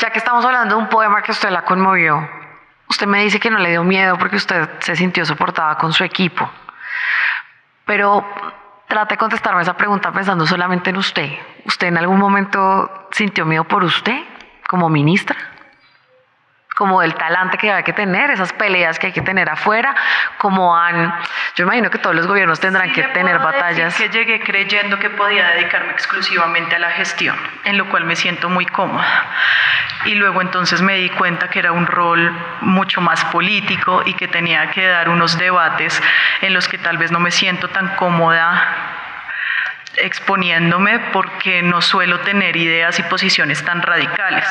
Ya que estamos hablando de un poema que usted la conmovió, usted me dice que no le dio miedo porque usted se sintió soportada con su equipo. Pero trate de contestarme esa pregunta pensando solamente en usted. ¿Usted en algún momento sintió miedo por usted como ministra? Como el talante que hay que tener, esas peleas que hay que tener afuera, yo imagino que todos los gobiernos tendrán que tener batallas. Que llegué creyendo que podía dedicarme exclusivamente a la gestión, en lo cual me siento muy cómoda. Y luego entonces me di cuenta que era un rol mucho más político y que tenía que dar unos debates en los que tal vez no me siento tan cómoda exponiéndome porque no suelo tener ideas y posiciones tan radicales.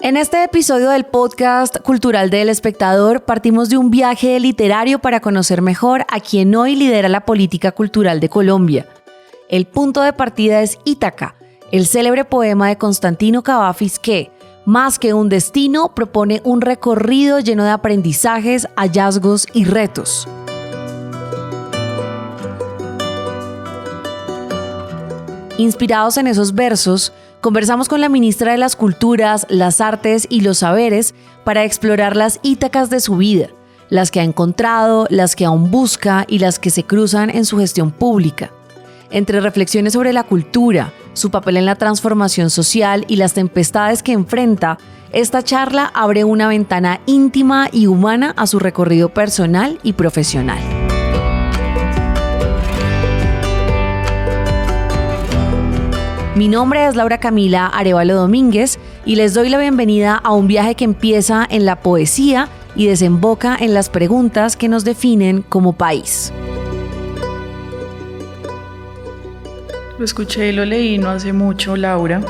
En este episodio del podcast cultural del Espectador partimos de un viaje literario para conocer mejor a quien hoy lidera la política cultural de Colombia. El punto de partida es Ítaca, el célebre poema de Constantino Cavafis que, más que un destino, propone un recorrido lleno de aprendizajes, hallazgos y retos. Inspirados en esos versos, conversamos con la ministra de las Culturas, las Artes y los Saberes para explorar las Ítacas de su vida, las que ha encontrado, las que aún busca y las que se cruzan en su gestión pública. Entre reflexiones sobre la cultura, su papel en la transformación social y las tempestades que enfrenta, esta charla abre una ventana íntima y humana a su recorrido personal y profesional. Mi nombre es Laura Camila Arévalo Domínguez y les doy la bienvenida a un viaje que empieza en la poesía y desemboca en las preguntas que nos definen como país. Lo escuché y lo leí no hace mucho, Laura.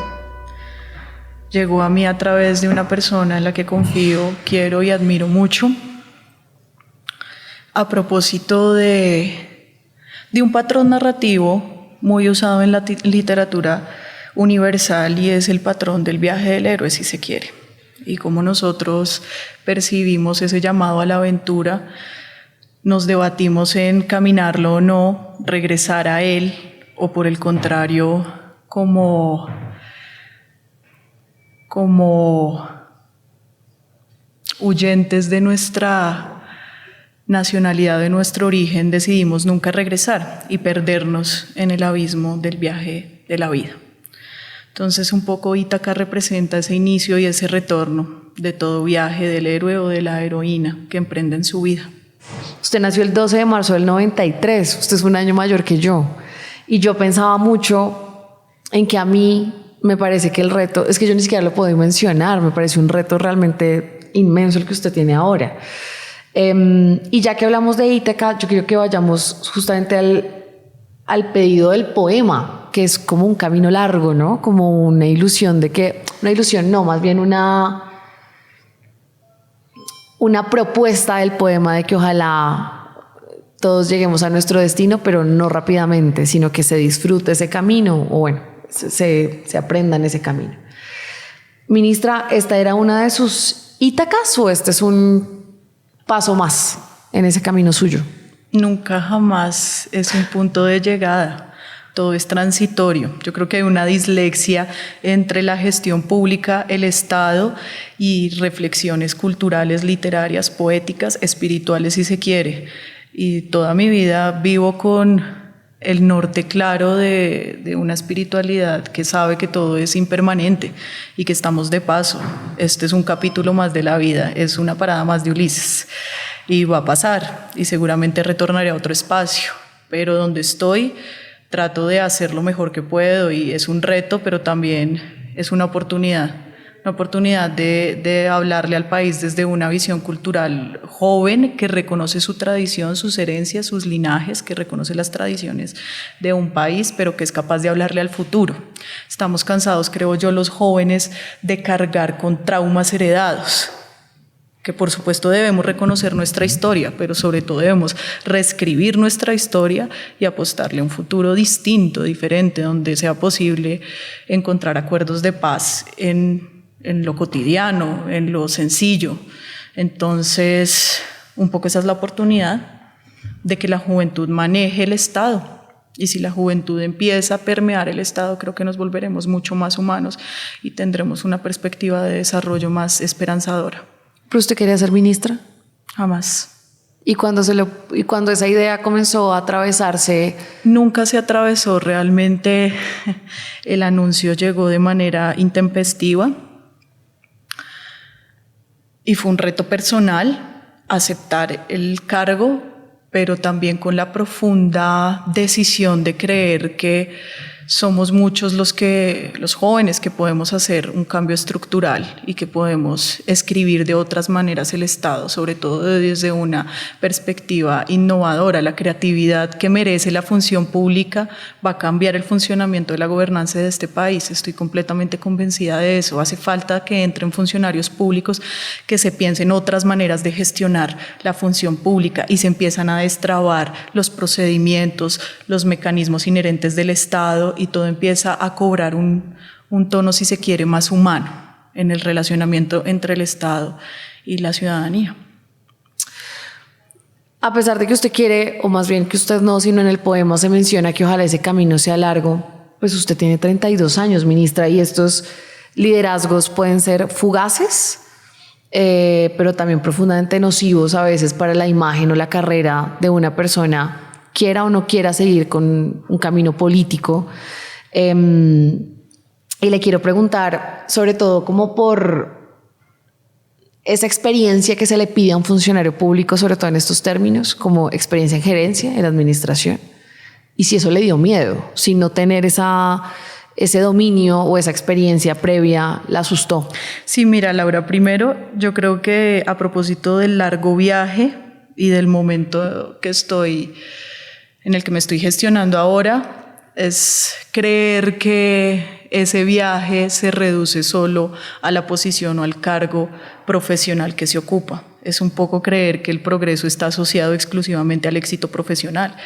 Llegó a mí a través de una persona en la que confío, quiero y admiro mucho. A propósito de un patrón narrativo muy usado en la literatura universal y es el patrón del viaje del héroe, si se quiere. Y cómo nosotros percibimos ese llamado a la aventura, nos debatimos en caminarlo o no, regresar a él, o por el contrario, como huyentes de nuestra nacionalidad, de nuestro origen, decidimos nunca regresar y perdernos en el abismo del viaje de la vida. Entonces, un poco Ítaca representa ese inicio y ese retorno de todo viaje del héroe o de la heroína que emprende en su vida. Usted nació el 12 de marzo del 93, usted es un año mayor que yo. Y yo pensaba mucho en que a mí me parece que el reto, es que yo ni siquiera lo puedo mencionar, me parece un reto realmente inmenso el que usted tiene ahora. Y ya que hablamos de Ítaca, yo quiero que vayamos justamente al pedido del poema, que es como un camino largo, ¿no? Como una ilusión más bien una propuesta del poema de que ojalá todos lleguemos a nuestro destino, pero no rápidamente, sino que se disfrute ese camino, o bueno, se aprenda en ese camino. Ministra, ¿esta era una de sus Ítacas o este es un paso más en ese camino suyo? Nunca jamás es un punto de llegada, todo es transitorio. Yo creo que hay una dislexia entre la gestión pública, el Estado y reflexiones culturales, literarias, poéticas, espirituales si se quiere. Y toda mi vida vivo con el norte claro de una espiritualidad que sabe que todo es impermanente y que estamos de paso. Este es un capítulo más de la vida, es una parada más de Ulises y va a pasar y seguramente retornaré a otro espacio, pero donde estoy trato de hacer lo mejor que puedo y es un reto, pero también es una oportunidad de hablarle al país desde una visión cultural joven que reconoce su tradición, sus herencias, sus linajes, que reconoce las tradiciones de un país, pero que es capaz de hablarle al futuro. Estamos cansados, creo yo, los jóvenes, de cargar con traumas heredados, que por supuesto debemos reconocer nuestra historia, pero sobre todo debemos reescribir nuestra historia y apostarle a un futuro distinto, diferente, donde sea posible encontrar acuerdos de paz en lo cotidiano, en lo sencillo. Entonces, un poco esa es la oportunidad de que la juventud maneje el Estado Y si la juventud empieza a permear el Estado, creo que nos volveremos mucho más humanos y tendremos una perspectiva de desarrollo más esperanzadora. ¿Pero usted quería ser ministra? Jamás. ¿Y cuando esa idea comenzó a atravesarse? Nunca se atravesó realmente. El anuncio llegó de manera intempestiva y fue un reto personal aceptar el cargo, pero también con la profunda decisión de creer que somos muchos los jóvenes que podemos hacer un cambio estructural y que podemos escribir de otras maneras el Estado, sobre todo desde una perspectiva innovadora. La creatividad que merece la función pública va a cambiar el funcionamiento de la gobernanza de este país. Estoy completamente convencida de eso. Hace falta que entren funcionarios públicos que se piensen otras maneras de gestionar la función pública y se empiezan a destrabar los procedimientos, los mecanismos inherentes del Estado, y todo empieza a cobrar un tono, si se quiere, más humano en el relacionamiento entre el Estado y la ciudadanía. A pesar de que usted quiere, o más bien que usted no, sino en el poema se menciona que ojalá ese camino sea largo, pues usted tiene 32 años, ministra, y estos liderazgos pueden ser fugaces, pero también profundamente nocivos a veces para la imagen o la carrera de una persona, quiera o no quiera seguir con un camino político. Y le quiero preguntar, sobre todo como por esa experiencia que se le pide a un funcionario público, sobre todo en estos términos, como experiencia en gerencia, en administración, y si eso le dio miedo, si no tener ese dominio o esa experiencia previa la asustó. Sí, mira, Laura, primero yo creo que a propósito del largo viaje y del momento en el que me estoy gestionando ahora, es creer que ese viaje se reduce solo a la posición o al cargo profesional que se ocupa. Es un poco creer que el progreso está asociado exclusivamente al éxito profesional.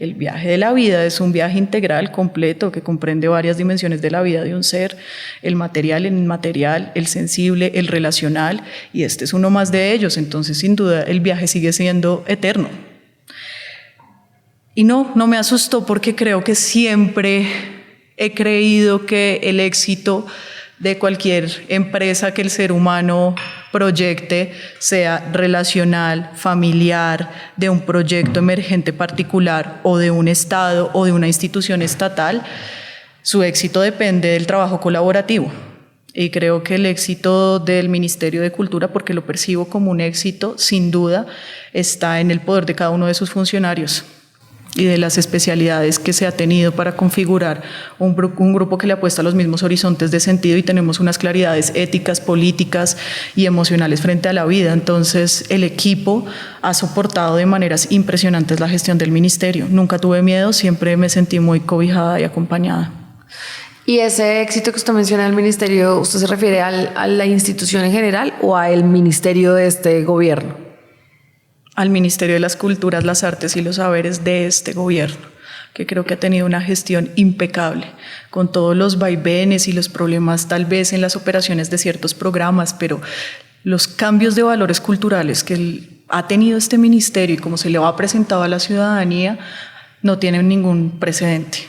El viaje de la vida es un viaje integral, completo, que comprende varias dimensiones de la vida de un ser: el material, el inmaterial, el sensible, el relacional, y este es uno más de ellos. Entonces, sin duda, el viaje sigue siendo eterno. Y no me asustó, porque creo que siempre he creído que el éxito de cualquier empresa que el ser humano proyecte, sea relacional, familiar, de un proyecto emergente particular o de un Estado o de una institución estatal, su éxito depende del trabajo colaborativo. Y creo que el éxito del Ministerio de Cultura, porque lo percibo como un éxito, sin duda, está en el poder de cada uno de sus funcionarios y de las especialidades que se ha tenido para configurar un grupo que le apuesta a los mismos horizontes de sentido, y tenemos unas claridades éticas, políticas y emocionales frente a la vida. Entonces, el equipo ha soportado de maneras impresionantes la gestión del ministerio. Nunca tuve miedo, siempre me sentí muy cobijada y acompañada. ¿Y ese éxito que usted menciona del ministerio, usted se refiere a la institución en general o al ministerio de este gobierno? Al Ministerio de las Culturas, las Artes y los Saberes de este gobierno, que creo que ha tenido una gestión impecable, con todos los vaivenes y los problemas tal vez en las operaciones de ciertos programas, pero los cambios de valores culturales que ha tenido este ministerio y cómo se le ha presentado a la ciudadanía no tienen ningún precedente.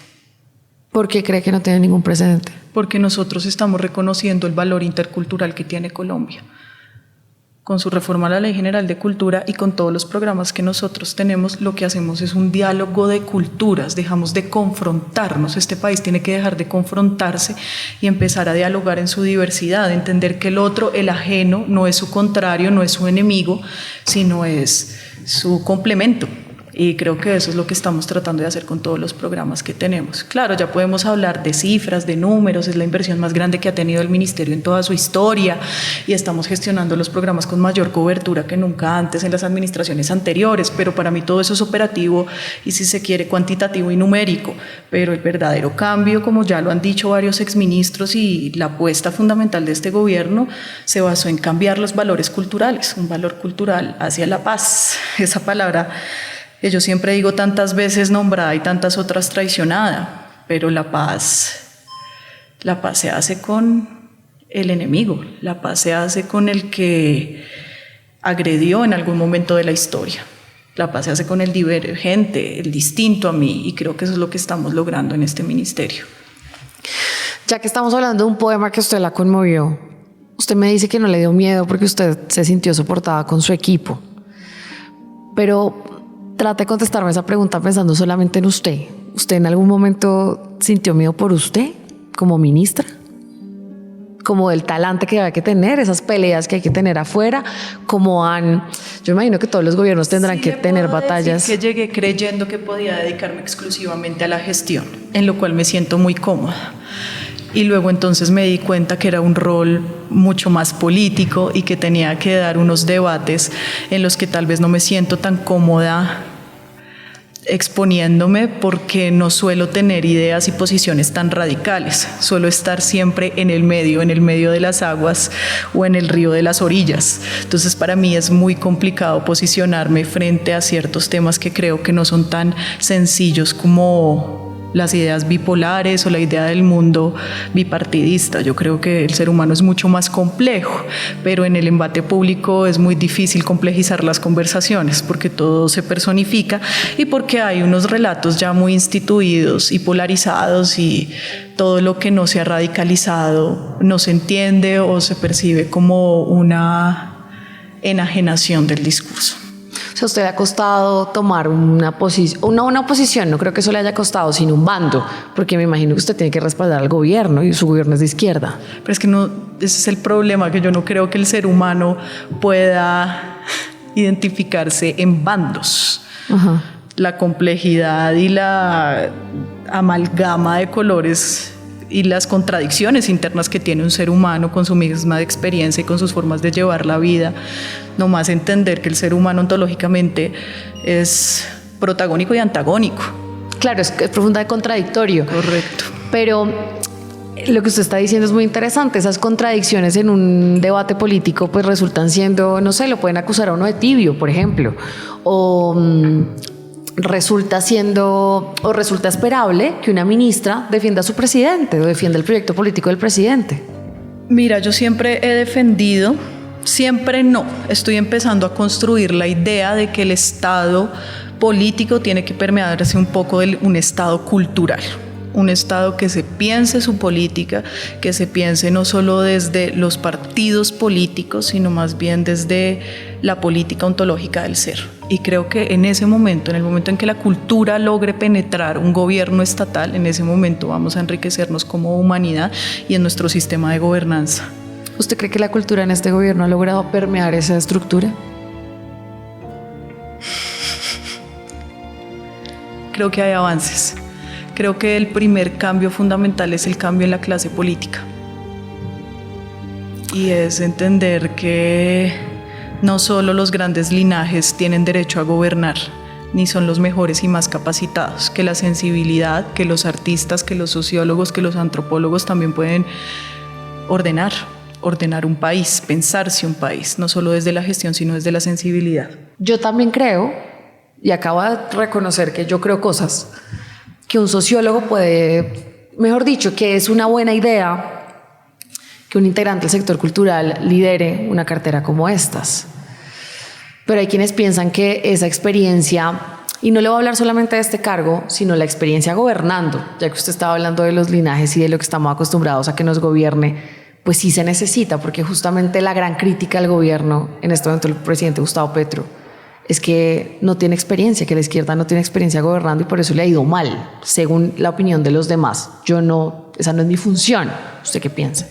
¿Por qué cree que no tiene ningún precedente? Porque nosotros estamos reconociendo el valor intercultural que tiene Colombia. Con su reforma a la Ley General de Cultura y con todos los programas que nosotros tenemos, lo que hacemos es un diálogo de culturas, dejamos de confrontarnos. Este país tiene que dejar de confrontarse y empezar a dialogar en su diversidad, entender que el otro, el ajeno, no es su contrario, no es su enemigo, sino es su complemento. Y creo que eso es lo que estamos tratando de hacer con todos los programas que tenemos. Claro, ya podemos hablar de cifras, de números, es la inversión más grande que ha tenido el ministerio en toda su historia, y estamos gestionando los programas con mayor cobertura que nunca antes en las administraciones anteriores, pero para mí todo eso es operativo y, si se quiere, cuantitativo y numérico. Pero el verdadero cambio, como ya lo han dicho varios exministros, y la apuesta fundamental de este gobierno se basó en cambiar los valores culturales, un valor cultural hacia la paz, esa palabra que yo siempre digo tantas veces nombrada y tantas otras traicionada, pero la paz se hace con el enemigo, la paz se hace con el que agredió en algún momento de la historia. La paz se hace con el divergente, el distinto a mí, y creo que eso es lo que estamos logrando en este ministerio. Ya que estamos hablando de un poema que usted la conmovió, usted me dice que no le dio miedo porque usted se sintió soportada con su equipo. Pero trate de contestarme esa pregunta pensando solamente en usted. ¿Usted en algún momento sintió miedo por usted como ministra? Como el talante que hay que tener, esas peleas que hay que tener afuera, yo imagino que todos los gobiernos tendrán que tener batallas. Que llegué creyendo que podía dedicarme exclusivamente a la gestión, en lo cual me siento muy cómoda. Y luego entonces me di cuenta que era un rol mucho más político y que tenía que dar unos debates en los que tal vez no me siento tan cómoda exponiéndome, porque no suelo tener ideas y posiciones tan radicales. Suelo estar siempre en el medio de las aguas o en el río de las orillas. Entonces para mí es muy complicado posicionarme frente a ciertos temas que creo que no son tan sencillos como las ideas bipolares o la idea del mundo bipartidista. Yo creo que el ser humano es mucho más complejo, pero en el embate público es muy difícil complejizar las conversaciones porque todo se personifica y porque hay unos relatos ya muy instituidos y polarizados, y todo lo que no se ha radicalizado no se entiende o se percibe como una enajenación del discurso. O sea, usted le ha costado tomar una posición, no creo que eso le haya costado, sino un bando, porque me imagino que usted tiene que respaldar al gobierno y su gobierno es de izquierda. Pero es que no, ese es el problema, que yo no creo que el ser humano pueda identificarse en bandos. Ajá. La complejidad y la amalgama de colores y las contradicciones internas que tiene un ser humano con su misma experiencia y con sus formas de llevar la vida, nomás entender que el ser humano ontológicamente es protagónico y antagónico. Claro, es profundamente contradictorio. Correcto. Pero lo que usted está diciendo es muy interesante. Esas contradicciones en un debate político pues resultan siendo, no sé, lo pueden acusar a uno de tibio, por ejemplo, o resulta esperable que una ministra defienda a su presidente o defienda el proyecto político del presidente. Mira, yo siempre he defendido, siempre no, estoy empezando a construir la idea de que el Estado político tiene que permearse un poco de un Estado cultural. Un Estado que se piense su política, que se piense no solo desde los partidos políticos, sino más bien desde la política ontológica del ser. Y creo que en ese momento, en el momento en que la cultura logre penetrar un gobierno estatal, en ese momento vamos a enriquecernos como humanidad y en nuestro sistema de gobernanza. ¿Usted cree que la cultura en este gobierno ha logrado permear esa estructura? Creo que hay avances. Creo que el primer cambio fundamental es el cambio en la clase política. Y es entender que no solo los grandes linajes tienen derecho a gobernar, ni son los mejores y más capacitados, que la sensibilidad, que los artistas, que los sociólogos, que los antropólogos también pueden ordenar un país, pensarse un país, no solo desde la gestión, sino desde la sensibilidad. Yo también creo, y acabo de reconocer que yo creo cosas, que un sociólogo puede, mejor dicho, que es una buena idea que un integrante del sector cultural lidere una cartera como estas. Pero hay quienes piensan que esa experiencia, y no le voy a hablar solamente de este cargo, sino la experiencia gobernando, ya que usted estaba hablando de los linajes y de lo que estamos acostumbrados a que nos gobierne, pues sí se necesita, porque justamente la gran crítica al gobierno, en este momento el presidente Gustavo Petro, es que no tiene experiencia, que la izquierda no tiene experiencia gobernando y por eso le ha ido mal, según la opinión de los demás. Esa no es mi función. ¿Usted qué piensa?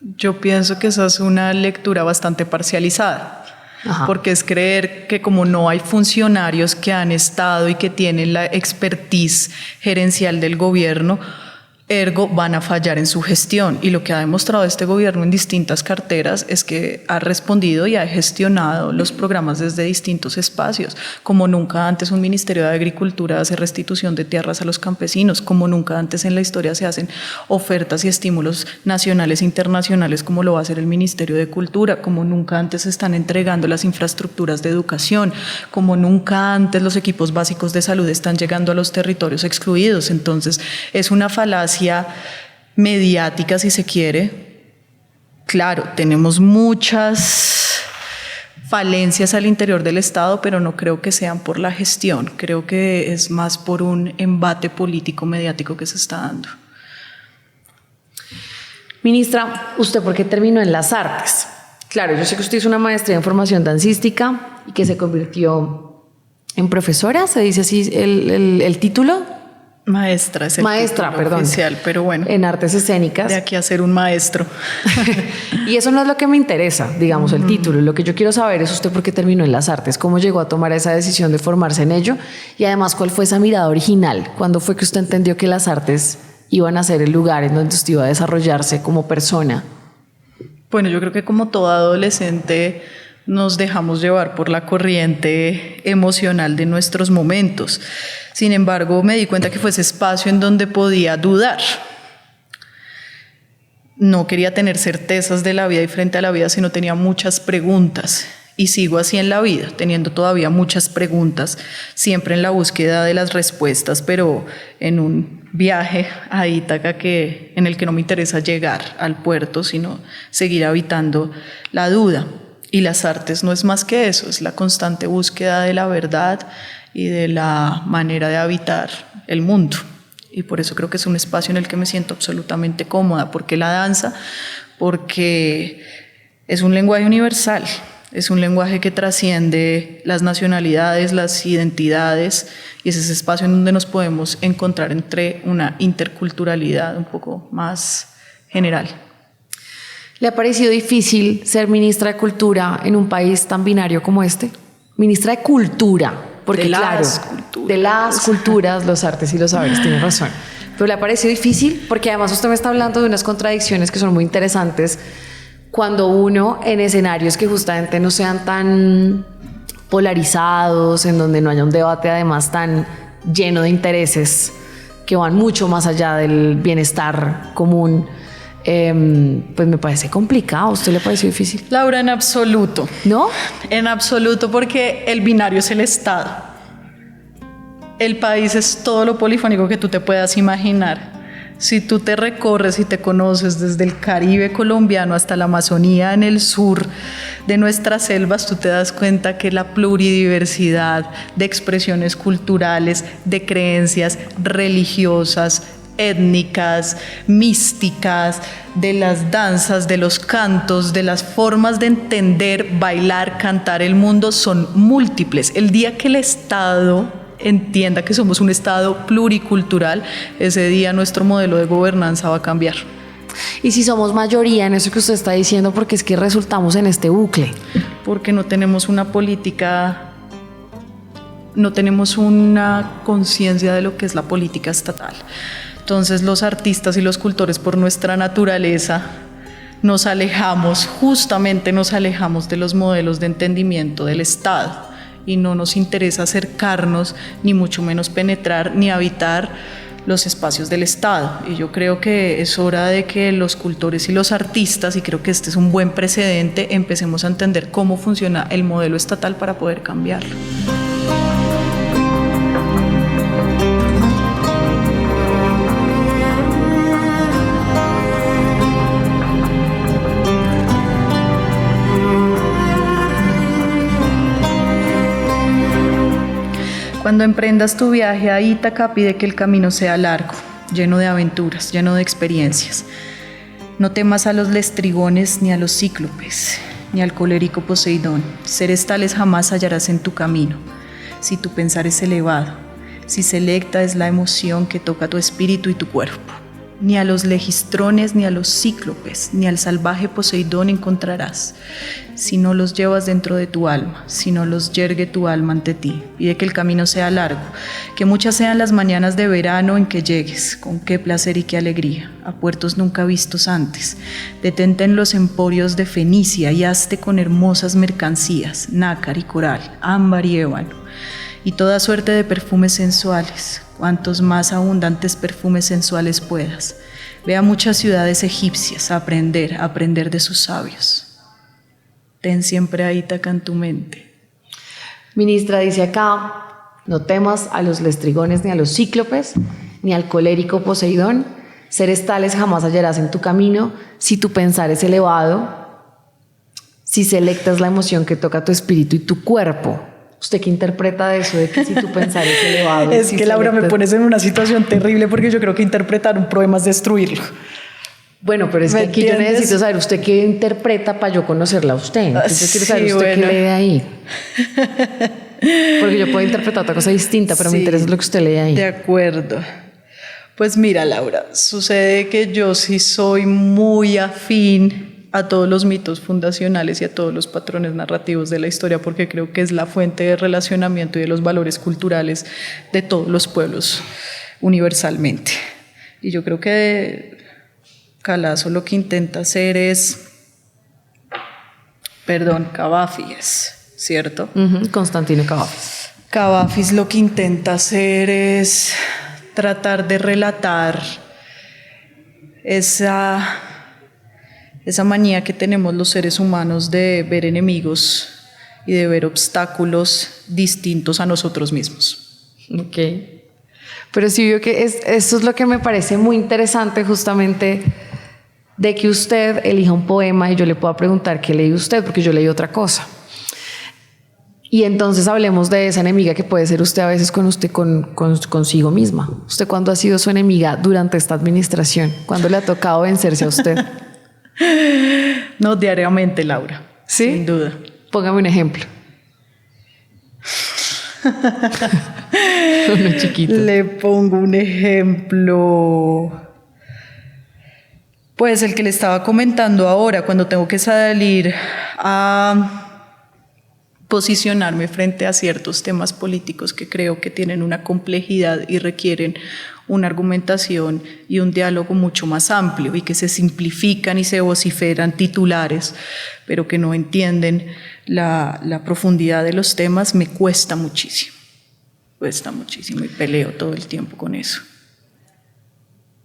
Yo pienso que esa es una lectura bastante parcializada. Ajá. Porque es creer que como no hay funcionarios que han estado y que tienen la expertise gerencial del gobierno, ergo van a fallar en su gestión. Y lo que ha demostrado este gobierno en distintas carteras es que ha respondido y ha gestionado los programas desde distintos espacios. Como nunca antes un Ministerio de Agricultura hace restitución de tierras a los campesinos, como nunca antes en la historia se hacen ofertas y estímulos nacionales e internacionales como lo va a hacer el Ministerio de Cultura, como nunca antes se están entregando las infraestructuras de educación, como nunca antes los equipos básicos de salud están llegando a los territorios excluidos. Entonces es una falacia mediática, si se quiere. Claro, tenemos muchas falencias al interior del Estado, pero no creo que sean por la gestión, creo que es más por un embate político mediático que se está dando. Ministra, ¿usted por qué terminó en las artes? Claro, yo sé que usted hizo una maestría en formación dancística y que se convirtió en profesora, ¿se dice así el título? Maestra es el título perdón, oficial, pero bueno. En artes escénicas. De aquí a ser un maestro. Y eso no es lo que me interesa, digamos, el título. Lo que yo quiero saber es usted por qué terminó en las artes, cómo llegó a tomar esa decisión de formarse en ello y además cuál fue esa mirada original, cuándo fue que usted entendió que las artes iban a ser el lugar en donde usted iba a desarrollarse como persona. Bueno, yo creo que como todo adolescente nos dejamos llevar por la corriente emocional de nuestros momentos. Sin embargo, me di cuenta que fue ese espacio en donde podía dudar. No quería tener certezas de la vida y frente a la vida, sino tenía muchas preguntas. Y sigo así en la vida, teniendo todavía muchas preguntas, siempre en la búsqueda de las respuestas, pero en un viaje a Ítaca en el que no me interesa llegar al puerto, sino seguir habitando la duda. Y las artes no es más que eso, es la constante búsqueda de la verdad y de la manera de habitar el mundo. Y por eso creo que es un espacio en el que me siento absolutamente cómoda. ¿Por qué la danza? Porque es un lenguaje universal, es un lenguaje que trasciende las nacionalidades, las identidades, y es ese espacio en donde nos podemos encontrar entre una interculturalidad un poco más general. ¿Le ha parecido difícil ser ministra de Cultura en un país tan binario como este? Ministra de Cultura, porque de claro, culturas. de las culturas, los artes y los saberes, tiene razón. Pero ¿le ha parecido difícil? Porque además usted me está hablando de unas contradicciones que son muy interesantes cuando uno en escenarios que justamente no sean tan polarizados, en donde no haya un debate además tan lleno de intereses que van mucho más allá del bienestar común, pues me parece complicado. ¿A usted le pareció difícil? Laura, en absoluto. ¿No? En absoluto, porque el binario es el Estado. El país es todo lo polifónico que tú te puedas imaginar. Si tú te recorres y te conoces desde el Caribe colombiano hasta la Amazonía en el sur de nuestras selvas, tú te das cuenta que la pluridiversidad de expresiones culturales, de creencias religiosas, étnicas, místicas, de las danzas, de los cantos, de las formas de entender, bailar, cantar el mundo son múltiples. El día que el Estado entienda que somos un Estado pluricultural, ese día nuestro modelo de gobernanza va a cambiar. Y si somos mayoría en eso que usted está diciendo, porque es que resultamos en este bucle. Porque no tenemos una política, no tenemos una conciencia de lo que es la política estatal. Entonces los artistas y los cultores, por nuestra naturaleza, justamente nos alejamos de los modelos de entendimiento del Estado y no nos interesa acercarnos, ni mucho menos penetrar, ni habitar los espacios del Estado. Y yo creo que es hora de que los cultores y los artistas, y creo que este es un buen precedente, empecemos a entender cómo funciona el modelo estatal para poder cambiarlo. Cuando emprendas tu viaje a Ítaca, pide que el camino sea largo, lleno de aventuras, lleno de experiencias. No temas a los lestrigones, ni a los cíclopes, ni al colérico Poseidón. Seres tales jamás hallarás en tu camino. Si tu pensar es elevado, si selecta es la emoción que toca tu espíritu y tu cuerpo. Ni a los legistrones, ni a los cíclopes, ni al salvaje Poseidón encontrarás, si no los llevas dentro de tu alma, si no los yergue tu alma ante ti. Pide que el camino sea largo, que muchas sean las mañanas de verano en que llegues, con qué placer y qué alegría, a puertos nunca vistos antes. Detente en los emporios de Fenicia y hazte con hermosas mercancías, nácar y coral, ámbar y ébano, y toda suerte de perfumes sensuales, cuantos más abundantes perfumes sensuales puedas. Ve a muchas ciudades egipcias a aprender de sus sabios. Ten siempre a Ítaca en tu mente. Ministra, dice acá, no temas a los lestrigones, ni a los cíclopes, ni al colérico Poseidón. Seres tales jamás hallarás en tu camino. Si tu pensar es elevado, si selecta es la emoción que toca tu espíritu y tu cuerpo. ¿Usted qué interpreta de eso, de que si tu pensar es elevado? Es si que Laura, me selectas... pones en una situación terrible porque yo creo que interpretar un poema es destruirlo. Bueno, pero es que aquí yo necesito saber usted qué interpreta para yo conocerla a usted. Entonces yo quiero saber usted qué lee ahí. Porque yo puedo interpretar otra cosa distinta, pero me interesa lo que usted lee ahí. De acuerdo. Pues mira, Laura, sucede que yo sí soy muy afín a todos los mitos fundacionales y a todos los patrones narrativos de la historia, porque creo que es la fuente de relacionamiento y de los valores culturales de todos los pueblos universalmente. Y yo creo que Calazo lo que intenta hacer es, Cavafis, ¿cierto? Constantino Cavafis. Cavafis lo que intenta hacer es tratar de relatar esa manía que tenemos los seres humanos de ver enemigos y de ver obstáculos distintos a nosotros mismos. Ok. Pero sí veo que esto es lo que me parece muy interesante, justamente, de que usted elija un poema y yo le pueda preguntar qué leí usted, porque yo leí otra cosa. Y entonces hablemos de esa enemiga que puede ser usted a veces consigo misma. ¿Usted cuándo ha sido su enemiga durante esta administración? ¿Cuándo le ha tocado vencerse a usted? No, diariamente, Laura. ¿Sí? Sin duda. Póngame un ejemplo. Uno chiquito. Le pongo un ejemplo. Pues el que le estaba comentando ahora, cuando tengo que salir a posicionarme frente a ciertos temas políticos que creo que tienen una complejidad y requieren una argumentación y un diálogo mucho más amplio y que se simplifican y se vociferan titulares, pero que no entienden la profundidad de los temas, me cuesta muchísimo y peleo todo el tiempo con eso.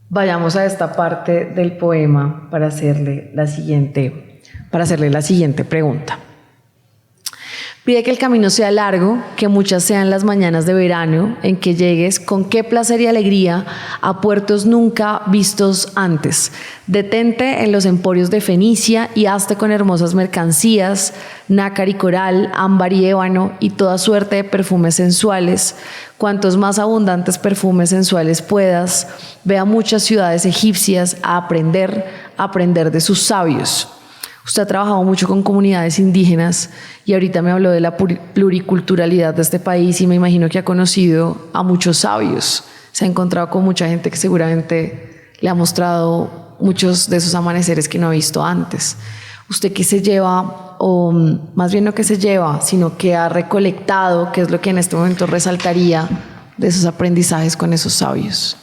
Vayamos a esta parte del poema para hacerle la siguiente pregunta. Pide que el camino sea largo, que muchas sean las mañanas de verano, en que llegues con qué placer y alegría a puertos nunca vistos antes. Detente en los emporios de Fenicia y hazte con hermosas mercancías, nácar y coral, ámbar y ébano y toda suerte de perfumes sensuales. Cuantos más abundantes perfumes sensuales puedas, ve a muchas ciudades egipcias a aprender de sus sabios. Usted ha trabajado mucho con comunidades indígenas y ahorita me habló de la pluriculturalidad de este país y me imagino que ha conocido a muchos sabios. Se ha encontrado con mucha gente que seguramente le ha mostrado muchos de esos amaneceres que no ha visto antes. ¿Usted qué se lleva, o más bien no qué se lleva, sino qué ha recolectado, qué es lo que en este momento resaltaría de esos aprendizajes con esos sabios?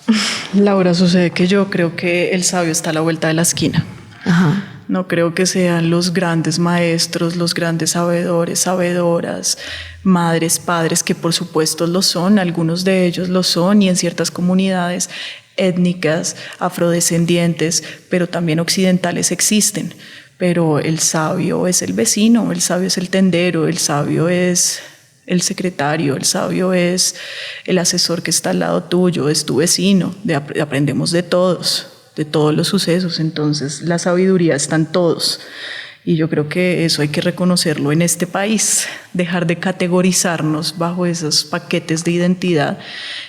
Laura, sucede que yo creo que el sabio está a la vuelta de la esquina. Ajá. No creo que sean los grandes maestros, los grandes sabedores, sabedoras, madres, padres, que por supuesto lo son, algunos de ellos lo son, y en ciertas comunidades étnicas, afrodescendientes, pero también occidentales existen. Pero el sabio es el vecino, el sabio es el tendero, el sabio es el secretario, el sabio es el asesor que está al lado tuyo, es tu vecino, aprendemos de todos los sucesos, entonces la sabiduría está en todos. Y yo creo que eso hay que reconocerlo en este país, dejar de categorizarnos bajo esos paquetes de identidad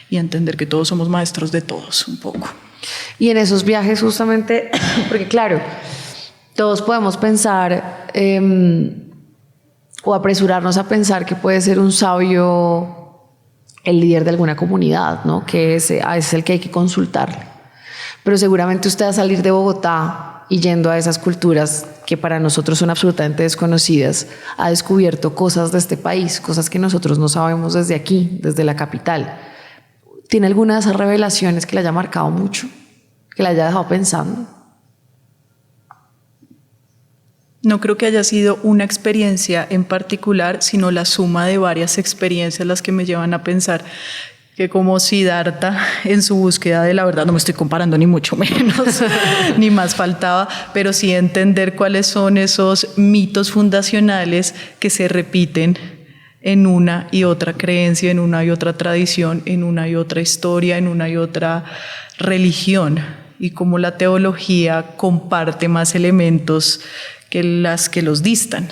y entender que todos somos maestros de todos un poco. Y en esos viajes justamente, porque claro, todos podemos pensar o apresurarnos a pensar que puede ser un sabio el líder de alguna comunidad, ¿no? Que es el que hay que consultarle. Pero seguramente usted al salir de Bogotá y yendo a esas culturas que para nosotros son absolutamente desconocidas, ha descubierto cosas de este país, cosas que nosotros no sabemos desde aquí, desde la capital. ¿Tiene alguna de esas revelaciones que le haya marcado mucho, que le haya dejado pensando? No creo que haya sido una experiencia en particular, sino la suma de varias experiencias las que me llevan a pensar que como Siddhartha en su búsqueda de la verdad, no me estoy comparando ni mucho menos, ni más faltaba, pero sí entender cuáles son esos mitos fundacionales que se repiten en una y otra creencia, en una y otra tradición, en una y otra historia, en una y otra religión, y cómo la teología comparte más elementos que las que los distan.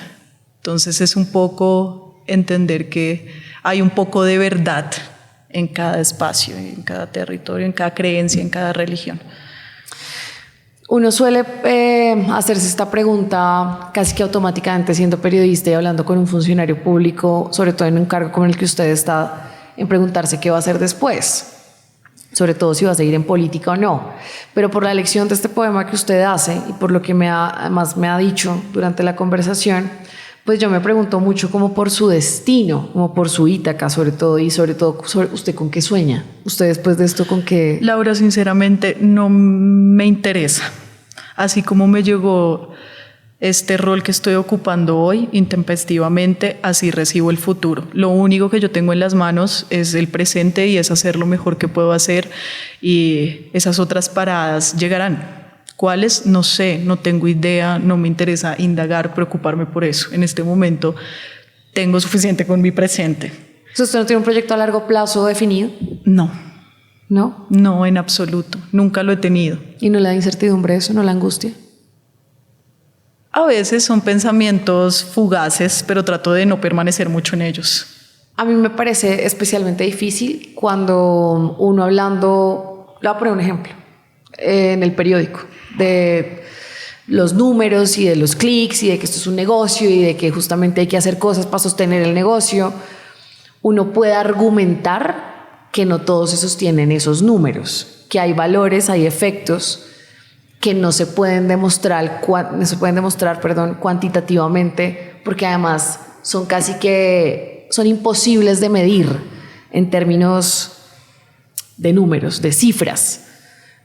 Entonces es un poco entender que hay un poco de verdad en cada espacio, en cada territorio, en cada creencia, en cada religión. Uno suele hacerse esta pregunta casi que automáticamente siendo periodista y hablando con un funcionario público, sobre todo en un cargo como el que usted está, en preguntarse qué va a hacer después, sobre todo si va a seguir en política o no. Pero por la elección de este poema que usted hace y por lo que además me ha dicho durante la conversación, pues yo me pregunto mucho como por su destino, como por su Ítaca sobre todo, y sobre todo usted con qué sueña. Usted después de esto con qué... Laura, sinceramente no me interesa. Así como me llegó este rol que estoy ocupando hoy intempestivamente, así recibo el futuro. Lo único que yo tengo en las manos es el presente y es hacer lo mejor que puedo hacer, y esas otras paradas llegarán. ¿Cuáles? No sé, no tengo idea, no me interesa indagar, preocuparme por eso. En este momento tengo suficiente con mi presente. ¿Usted no tiene un proyecto a largo plazo definido? No. ¿No? No, en absoluto. Nunca lo he tenido. ¿Y no le da incertidumbre eso, no la angustia? A veces son pensamientos fugaces, pero trato de no permanecer mucho en ellos. A mí me parece especialmente difícil cuando uno hablando, le voy a poner un ejemplo, en el periódico, de los números y de los clics y de que esto es un negocio y de que justamente hay que hacer cosas para sostener el negocio, uno puede argumentar que no todos se sostienen esos números, que hay valores, hay efectos que no se pueden demostrar, cuantitativamente, porque además son son imposibles de medir en términos de números, de cifras,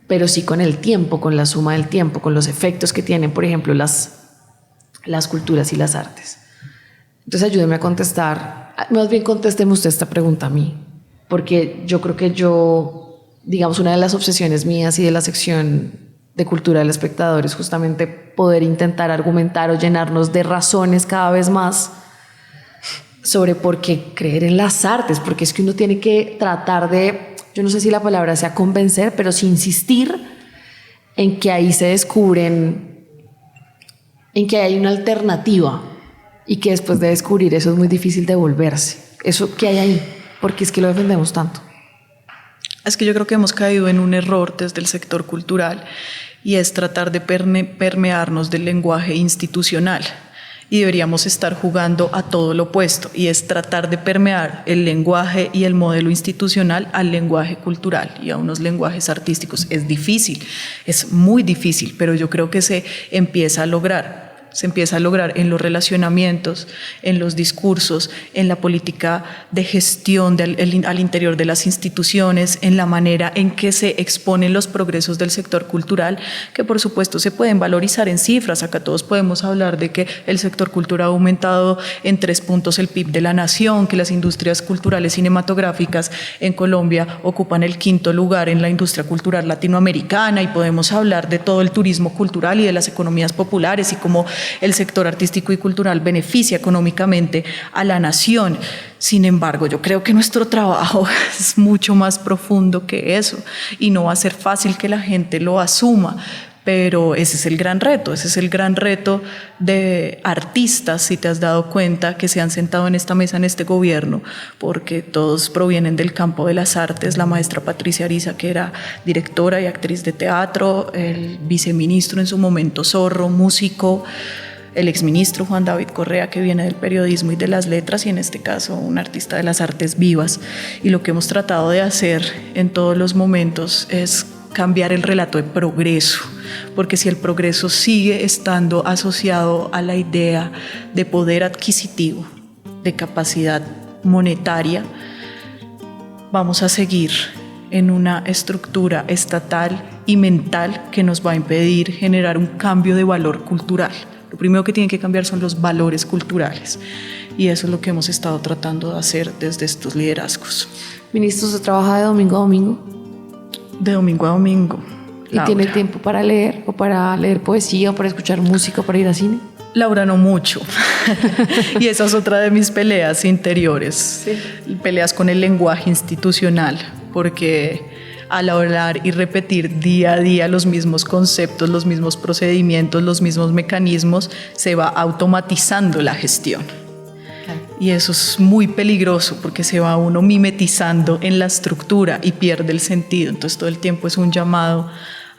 pero sí con el tiempo, con la suma del tiempo, con los efectos que tienen, por ejemplo, las culturas y las artes. Entonces ayúdeme a contestar, más bien contésteme usted esta pregunta a mí, porque yo creo que digamos, una de las obsesiones mías y de la sección de Cultura del Espectador es justamente poder intentar argumentar o llenarnos de razones cada vez más sobre por qué creer en las artes, porque es que uno tiene que tratar de, yo no sé si la palabra sea convencer, pero sí insistir en que ahí se descubren, en que hay una alternativa y que después de descubrir eso es muy difícil devolverse. Eso que hay ahí, porque es que lo defendemos tanto. Es que yo creo que hemos caído en un error desde el sector cultural, y es tratar de permearnos del lenguaje institucional, y deberíamos estar jugando a todo lo opuesto, y es tratar de permear el lenguaje y el modelo institucional al lenguaje cultural y a unos lenguajes artísticos. Es difícil, es muy difícil, pero yo creo que se empieza a lograr en los relacionamientos, en los discursos, en la política de gestión al interior de las instituciones, en la manera en que se exponen los progresos del sector cultural, que por supuesto se pueden valorizar en cifras. Acá todos podemos hablar de que el sector cultural ha aumentado en 3 puntos el PIB de la nación, que las industrias culturales cinematográficas en Colombia ocupan el 5º lugar en la industria cultural latinoamericana, y podemos hablar de todo el turismo cultural y de las economías populares y cómo el sector artístico y cultural beneficia económicamente a la nación. Sin embargo, yo creo que nuestro trabajo es mucho más profundo que eso, y no va a ser fácil que la gente lo asuma, pero ese es el gran reto de artistas, si te has dado cuenta, que se han sentado en esta mesa, en este gobierno, porque todos provienen del campo de las artes. La maestra Patricia Ariza, que era directora y actriz de teatro, el viceministro en su momento Zorro, músico, el exministro Juan David Correa, que viene del periodismo y de las letras, y en este caso un artista de las artes vivas. Y lo que hemos tratado de hacer en todos los momentos es cambiar el relato de progreso, porque si el progreso sigue estando asociado a la idea de poder adquisitivo, de capacidad monetaria, vamos a seguir en una estructura estatal y mental que nos va a impedir generar un cambio de valor cultural. Lo primero que tienen que cambiar son los valores culturales, y eso es lo que hemos estado tratando de hacer desde estos liderazgos. Ministro, ¿usted trabaja de domingo a domingo? De domingo a domingo. ¿Y tiene tiempo para leer, o para leer poesía, o para escuchar música, o para ir al cine? Laura, no mucho. Y esa es otra de mis peleas interiores. Sí. Peleas con el lenguaje institucional, porque al hablar y repetir día a día los mismos conceptos, los mismos procedimientos, los mismos mecanismos, se va automatizando la gestión. Y eso es muy peligroso porque se va uno mimetizando en la estructura y pierde el sentido. Entonces todo el tiempo es un llamado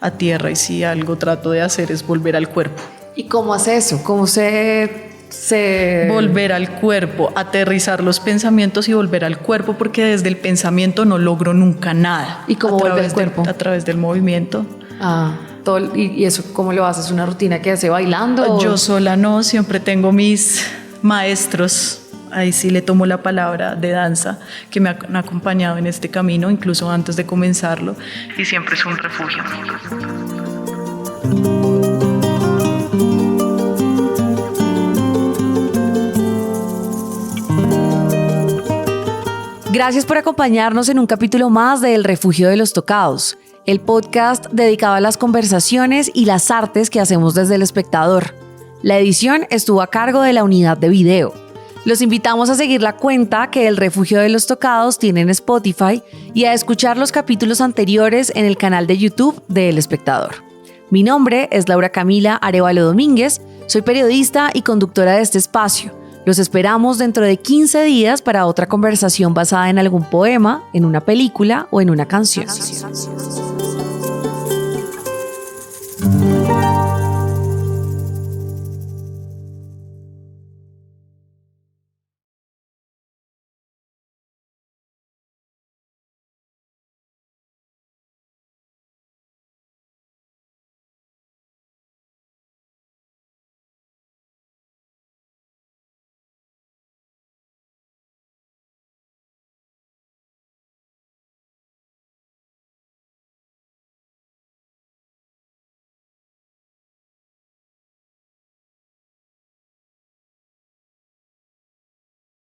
a tierra, y si algo trato de hacer es volver al cuerpo. ¿Y cómo hace eso? ¿Cómo se...? Volver al cuerpo, aterrizar los pensamientos y volver al cuerpo, porque desde el pensamiento no logro nunca nada. ¿Y cómo vuelve al cuerpo? A través del movimiento. ¿Y eso cómo lo haces? ¿Una rutina que hace bailando? Yo sola no, siempre tengo mis maestros. Ahí sí le tomo la palabra, de danza, que me han acompañado en este camino, incluso antes de comenzarlo, y siempre es un refugio. Gracias por acompañarnos en un capítulo más de El Refugio de los Tocados, el podcast dedicado a las conversaciones y las artes que hacemos desde El Espectador. La edición estuvo a cargo de la unidad de video. Los invitamos a seguir la cuenta que El Refugio de los Tocados tiene en Spotify y a escuchar los capítulos anteriores en el canal de YouTube de El Espectador. Mi nombre es Laura Camila Arévalo Domínguez, soy periodista y conductora de este espacio. Los esperamos dentro de 15 días para otra conversación basada en algún poema, en una película o en una canción.